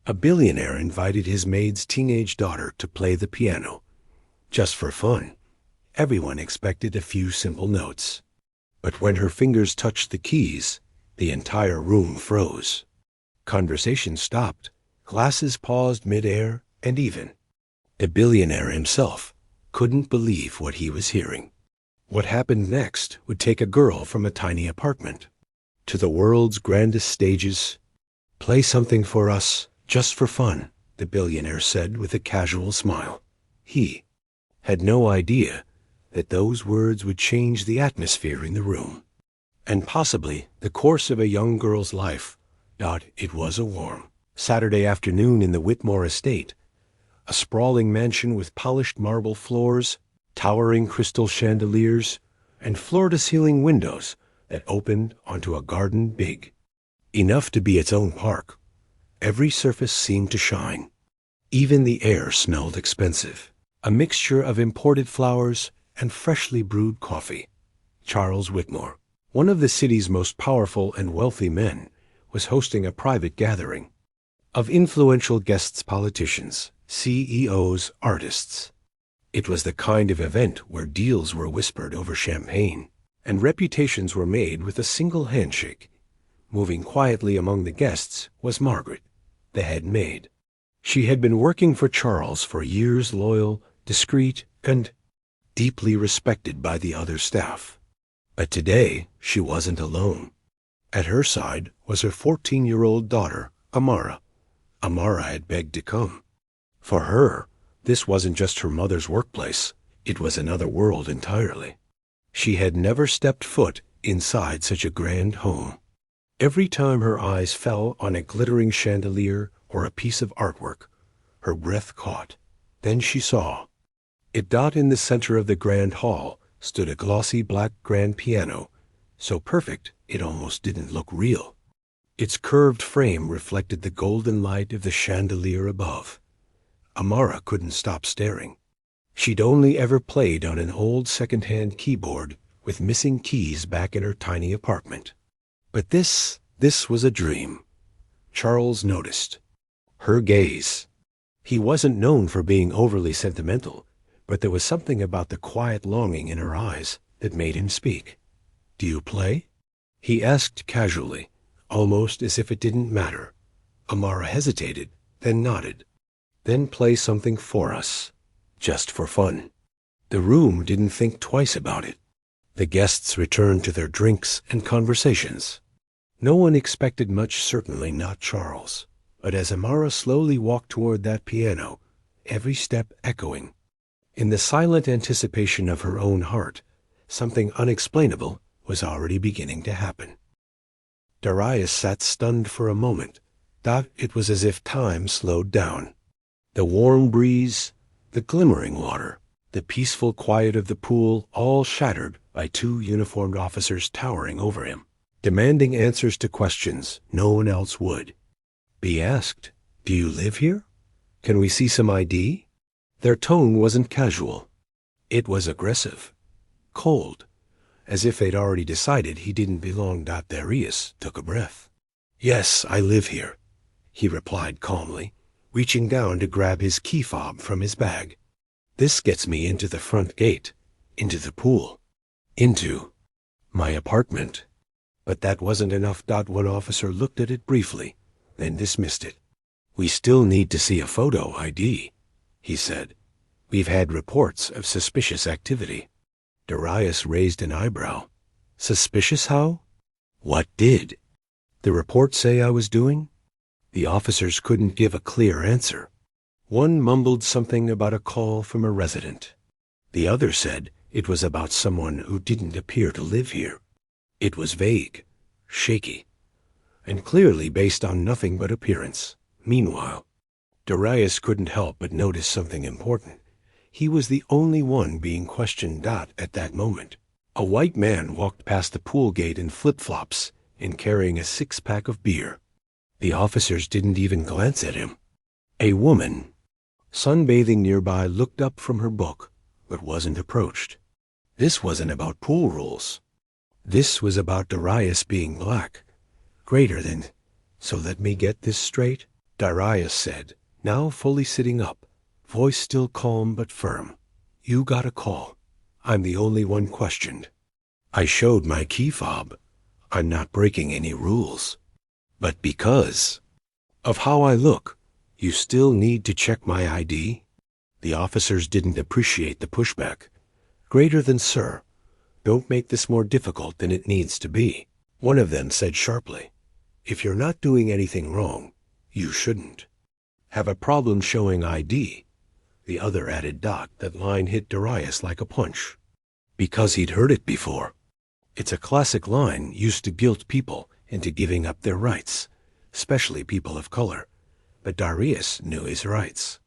A billionaire invited his maid's teenage daughter to play the piano. Just for fun. Everyone expected a few simple notes. But when her fingers touched the keys, the entire room froze. Conversation stopped, glasses paused mid-air, and even the billionaire himself couldn't believe what he was hearing. What happened next would take a girl from a tiny apartment to the world's grandest stages. "Play something for us, just for fun," the billionaire said with a casual smile. He had no idea that those words would change the atmosphere in the room, and possibly the course of a young girl's life. It was a warm Saturday afternoon in the Whitmore estate, a sprawling mansion with polished marble floors, towering crystal chandeliers, and floor-to-ceiling windows that opened onto a garden big enough to be its own park. Every surface seemed to shine. Even the air smelled expensive, a mixture of imported flowers and freshly brewed coffee. Charles Whitmore, one of the city's most powerful and wealthy men, was hosting a private gathering of influential guests, politicians, CEOs, artists. It was the kind of event where deals were whispered over champagne, and reputations were made with a single handshake. Moving quietly among the guests was Margaret, the head maid. She had been working for Charles for years, loyal, discreet, and deeply respected by the other staff. But today she wasn't alone. At her side was her 14-year-old daughter, Amara. Amara had begged to come. For her, this wasn't just her mother's workplace. It was another world entirely. She had never stepped foot inside such a grand home. Every time her eyes fell on a glittering chandelier or a piece of artwork, her breath caught. Then she saw it. In the center of the grand hall stood a glossy black grand piano, so perfect it almost didn't look real. Its curved frame reflected the golden light of the chandelier above. Amara couldn't stop staring. She'd only ever played on an old second-hand keyboard with missing keys back in her tiny apartment. But this was a dream. Charles noticed her gaze. He wasn't known for being overly sentimental, but there was something about the quiet longing in her eyes that made him speak. "Do you play?" he asked casually, almost as if it didn't matter. Amara hesitated, then nodded. "Then play something for us, just for fun." The room didn't think twice about it. The guests returned to their drinks and conversations. No one expected much, certainly not Charles. But as Amara slowly walked toward that piano, every step echoing, in the silent anticipation of her own heart, something unexplainable was already beginning to happen. Darius sat stunned for a moment. It was as if time slowed down. The warm breeze, the glimmering water, the peaceful quiet of the pool, all shattered by two uniformed officers towering over him, demanding answers to questions no one else would be asked. "Do you live here? Can we see some ID?" Their tone wasn't casual. It was aggressive, cold, as if they'd already decided he didn't belong. Darius took a breath. "Yes, I live here," he replied calmly, reaching down to grab his key fob from his bag. "This gets me into the front gate, into the pool, into my apartment." But that wasn't enough. One officer looked at it briefly, then dismissed it. "We still need to see a photo ID," he said. "We've had reports of suspicious activity." Darius raised an eyebrow. "Suspicious how? What did the report say I was doing?" The officers couldn't give a clear answer. One mumbled something about a call from a resident. The other said it was about someone who didn't appear to live here. It was vague, shaky, and clearly based on nothing but appearance. Meanwhile, Darius couldn't help but notice something important. He was the only one being questioned. At that moment, a white man walked past the pool gate in flip-flops and carrying a six-pack of beer. The officers didn't even glance at him. A woman, sunbathing nearby, looked up from her book, but wasn't approached. This wasn't about pool rules. This was about Darius being black, greater than. So let me get this straight. Darius said, now fully sitting up, voice still calm but firm. You got a call. I'm the only one questioned. I showed my key fob. I'm not breaking any rules. But because of how I look, you still need to check my ID? The officers didn't appreciate the pushback. Greater than sir, don't make this more difficult than it needs to be. One of them said sharply, if you're not doing anything wrong, you shouldn't have a problem showing ID. The other added. That line hit Darius like a punch, because he'd heard it before. It's a classic line used to guilt people into giving up their rights, especially people of color. But Darius knew his rights.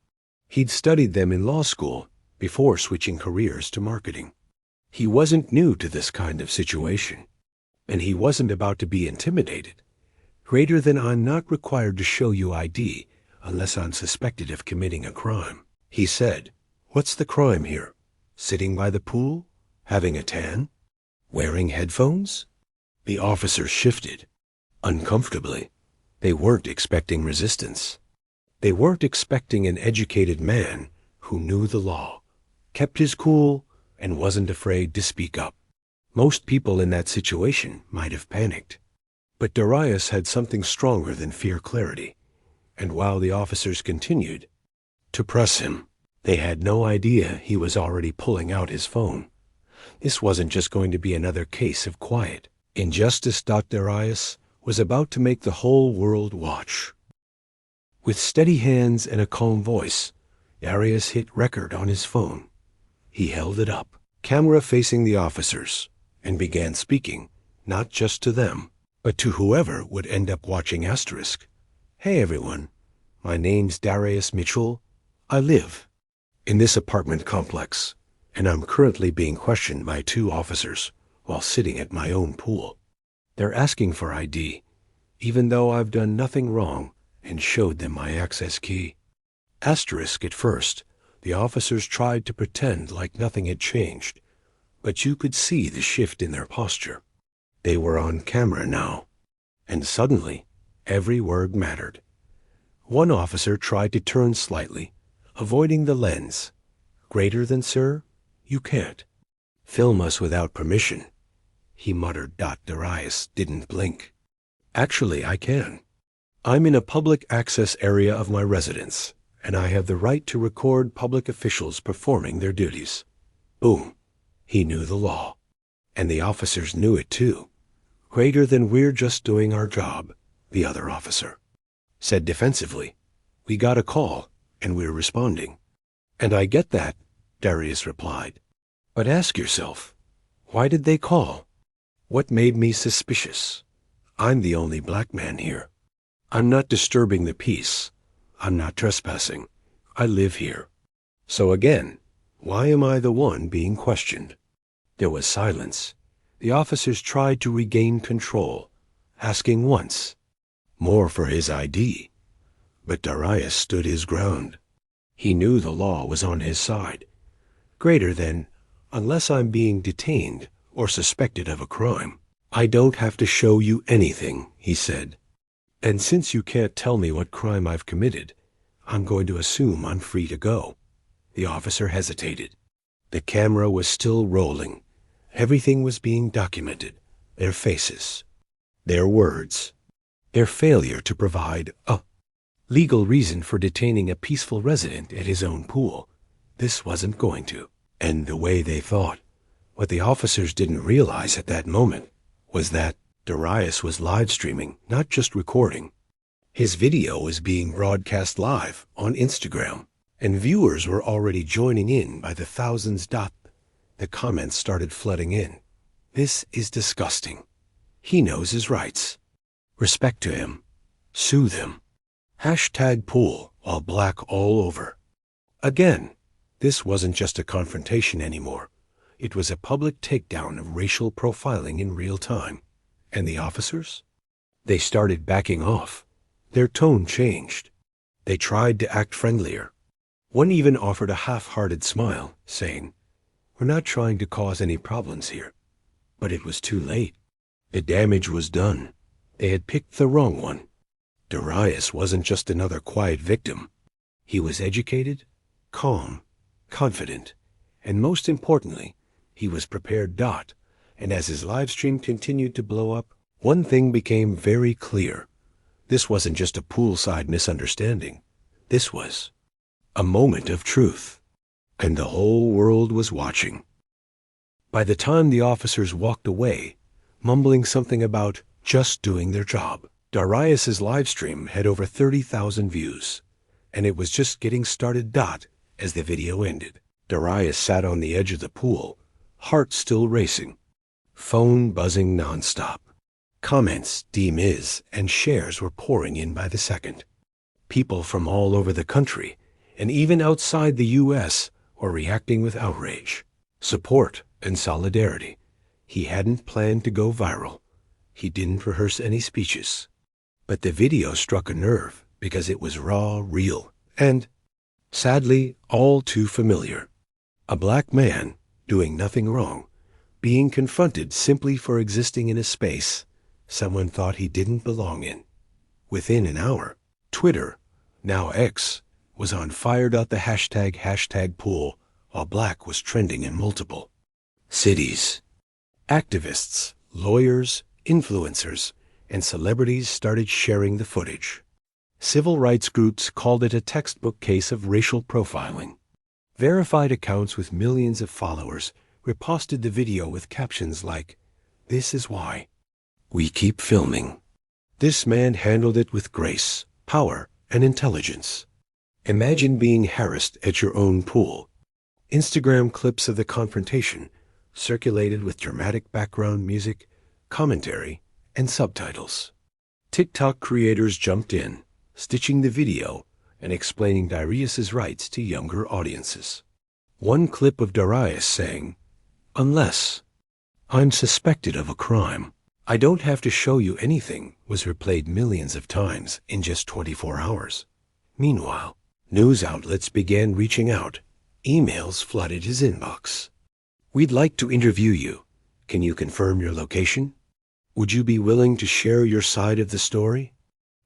He'd studied them in law school before switching careers to marketing. He wasn't new to this kind of situation, and he wasn't about to be intimidated. Greater than I'm not required to show you ID unless I'm suspected of committing a crime. He said, what's the crime here? Sitting by the pool? Having a tan? Wearing headphones? The officers shifted, uncomfortably. They weren't expecting resistance. They weren't expecting an educated man who knew the law, kept his cool, and wasn't afraid to speak up. Most people in that situation might have panicked. But Darius had something stronger than fear clarity, and while the officers continued to press him, they had no idea he was already pulling out his phone. This wasn't just going to be another case of quiet injustice. Darius was about to make the whole world watch. With steady hands and a calm voice, Darius hit record on his phone. He held it up, camera facing the officers, and began speaking, not just to them, but to whoever would end up watching. Hey everyone, my name's Darius Mitchell. I live in this apartment complex, and I'm currently being questioned by 2 officers while sitting at my own pool. They're asking for ID, even though I've done nothing wrong and showed them my access key. At first, the officers tried to pretend like nothing had changed, but you could see the shift in their posture. They were on camera now, and suddenly, every word mattered. One officer tried to turn slightly, avoiding the lens. Greater than sir, you can't film us without permission, he muttered. Darius didn't blink. Actually, I can. I'm in a public access area of my residence, and I have the right to record public officials performing their duties. Boom. He knew the law, and the officers knew it too. Greater than we're just doing our job, the other officer said defensively. We got a call, and we're responding. And I get that, Darius replied. But ask yourself, why did they call? What made me suspicious? I'm the only black man here. I'm not disturbing the peace. I'm not trespassing. I live here. So again, why am I the one being questioned? There was silence. The officers tried to regain control, asking once more for his ID. But Darius stood his ground. He knew the law was on his side. Greater than, unless I'm being detained or suspected of a crime, I don't have to show you anything, he said. And since you can't tell me what crime I've committed, I'm going to assume I'm free to go. The officer hesitated. The camera was still rolling. Everything was being documented. Their faces, their words, their failure to provide a legal reason for detaining a peaceful resident at his own pool. This wasn't going to end the way they thought. What the officers didn't realize at that moment was that Darius was live streaming, not just recording. His video was being broadcast live on Instagram, and viewers were already joining in by the thousands. The comments started flooding in. This is disgusting. He knows his rights. Respect to him. Soothe him. #pool while black all over. Again, this wasn't just a confrontation anymore. It was a public takedown of racial profiling in real time. And the officers? They started backing off. Their tone changed. They tried to act friendlier. One even offered a half-hearted smile, saying, We're not trying to cause any problems here. But it was too late. The damage was done. They had picked the wrong one. Darius wasn't just another quiet victim. He was educated, calm, confident, and most importantly, he was prepared. And as his live stream continued to blow up, one thing became very clear. This wasn't just a poolside misunderstanding. This was a moment of truth. And the whole world was watching. By the time the officers walked away, mumbling something about just doing their job, Darius's live stream had over 30,000 views. And it was just getting started. As the video ended, Darius sat on the edge of the pool, heart still racing, phone buzzing nonstop. Comments, DMs, and shares were pouring in by the second. People from all over the country, and even outside the U.S., were reacting with outrage, support, and solidarity. He hadn't planned to go viral. He didn't rehearse any speeches. But the video struck a nerve because it was raw, real, and, sadly, all too familiar. A black man, doing nothing wrong, being confronted simply for existing in a space someone thought he didn't belong in. Within an hour, Twitter, now X, was on fire. The hashtag pool, while black was trending in multiple cities. Activists, lawyers, influencers, and celebrities started sharing the footage. Civil rights groups called it a textbook case of racial profiling. Verified accounts with millions of followers reposted the video with captions like, "This is why we keep filming." This man handled it with grace, power, and intelligence. Imagine being harassed at your own pool. Instagram clips of the confrontation circulated with dramatic background music, commentary, and subtitles. TikTok creators jumped in, stitching the video and explaining Darius's rights to younger audiences. One clip of Darius saying, "Unless I'm suspected of a crime, I don't have to show you anything," was replayed millions of times in just 24 hours. Meanwhile, news outlets began reaching out. Emails flooded his inbox. "We'd like to interview you. Can you confirm your location? Would you be willing to share your side of the story?"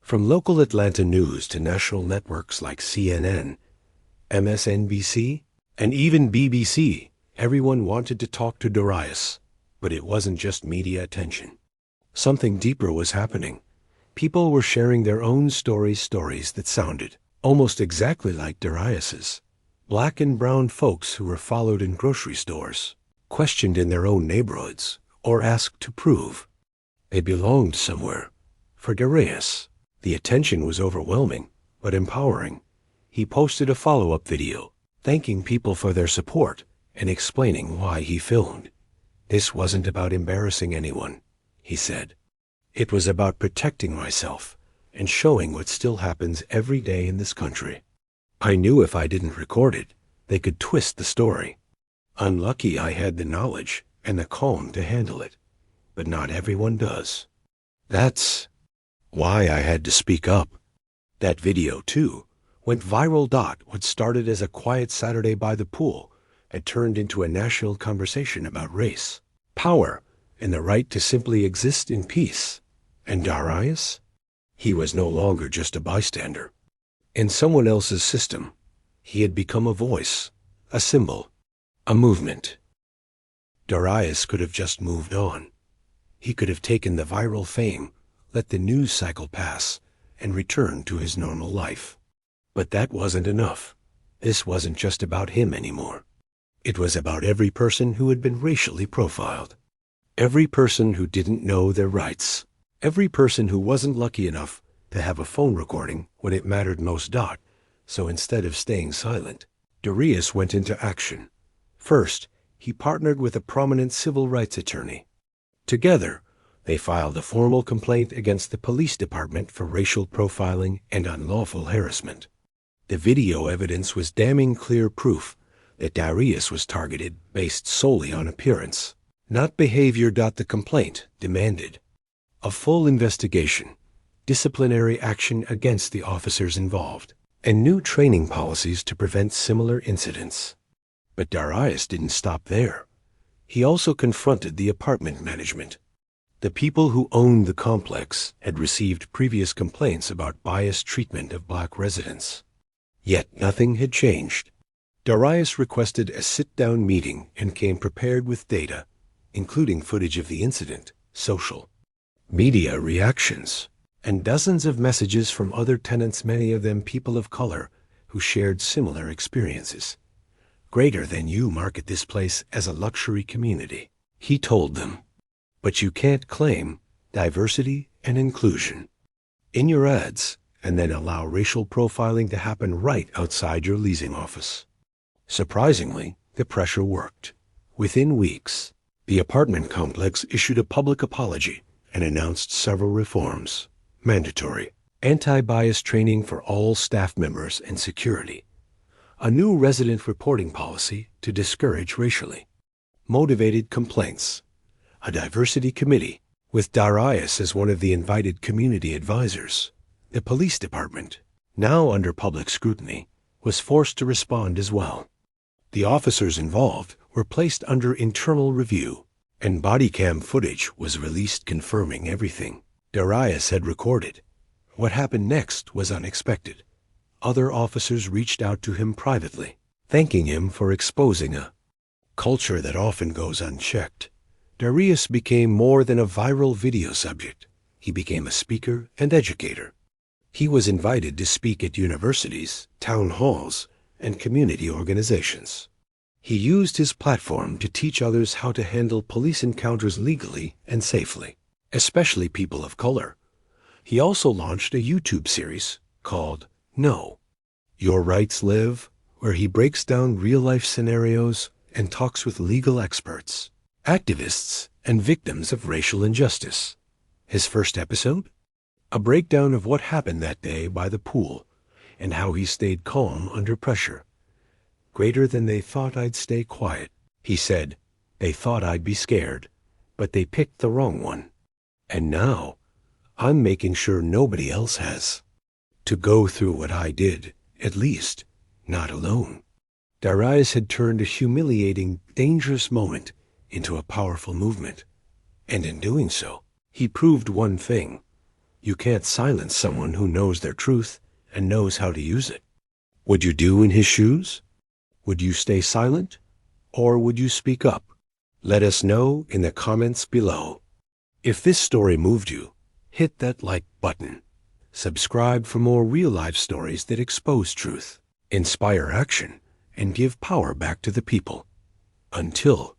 From local Atlanta news to national networks like CNN, MSNBC, and even BBC, everyone wanted to talk to Darius. But it wasn't just media attention. Something deeper was happening. People were sharing their own stories that sounded almost exactly like Darius's. Black and brown folks who were followed in grocery stores, questioned in their own neighborhoods, or asked to prove they belonged somewhere. For Darius, the attention was overwhelming, but empowering. He posted a follow-up video, thanking people for their support and explaining why he filmed. "This wasn't about embarrassing anyone," he said. "It was about protecting myself and showing what still happens every day in this country. I knew if I didn't record it, they could twist the story. Unlucky I had the knowledge and the calm to handle it, but not everyone does. That's why I had to speak up." That video, too, went viral. What started as a quiet Saturday by the pool had turned into a national conversation about race, power, and the right to simply exist in peace. And Darius? He was no longer just a bystander. In someone else's system, he had become a voice, a symbol, a movement. Darius could have just moved on. He could have taken the viral fame, let the news cycle pass, and returned to his normal life. But that wasn't enough. This wasn't just about him anymore. It was about every person who had been racially profiled. Every person who didn't know their rights. Every person who wasn't lucky enough to have a phone recording when it mattered most. So instead of staying silent, Darius went into action. First, he partnered with a prominent civil rights attorney. Together, they filed a formal complaint against the police department for racial profiling and unlawful harassment. The video evidence was damning clear proof that Darius was targeted based solely on appearance, not behavior. The complaint demanded a full investigation, disciplinary action against the officers involved, and new training policies to prevent similar incidents. But Darius didn't stop there. He also confronted the apartment management. The people who owned the complex had received previous complaints about biased treatment of black residents. Yet nothing had changed. Darius requested a sit-down meeting and came prepared with data, including footage of the incident, social media reactions, and dozens of messages from other tenants, many of them people of color, who shared similar experiences. Greater than you market this place as a luxury community, he told them. But you can't claim diversity and inclusion in your ads and then allow racial profiling to happen right outside your leasing office. Surprisingly, the pressure worked. Within weeks, the apartment complex issued a public apology and announced several reforms: mandatory anti-bias training for all staff members and security, a new resident reporting policy to discourage racially motivated complaints, a diversity committee with Darius as one of the invited community advisors. The police department, now under public scrutiny, was forced to respond as well. The officers involved were placed under internal review, and body cam footage was released confirming everything Darius had recorded. What happened next was unexpected. Other officers reached out to him privately, thanking him for exposing a culture that often goes unchecked. Darius became more than a viral video subject. He became a speaker and educator. He was invited to speak at universities, town halls, and community organizations. He used his platform to teach others how to handle police encounters legally and safely, especially people of color. He also launched a YouTube series called No, Your Rights Live, where he breaks down real-life scenarios and talks with legal experts, activists, and victims of racial injustice. His first episode? A breakdown of what happened that day by the pool and how he stayed calm under pressure. Greater than they thought I'd stay quiet, he said. They thought I'd be scared, but they picked the wrong one. And now, I'm making sure nobody else has to go through what I did, at least, not alone. Darius had turned a humiliating, dangerous moment into a powerful movement. And in doing so, he proved one thing: you can't silence someone who knows their truth and knows how to use it. Would you do in his shoes? Would you stay silent? Or would you speak up? Let us know in the comments below. If this story moved you, hit that like button. Subscribe for more real-life stories that expose truth, inspire action, and give power back to the people. Until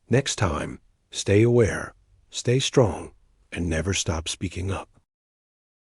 next time, stay aware, stay strong, and never stop speaking up.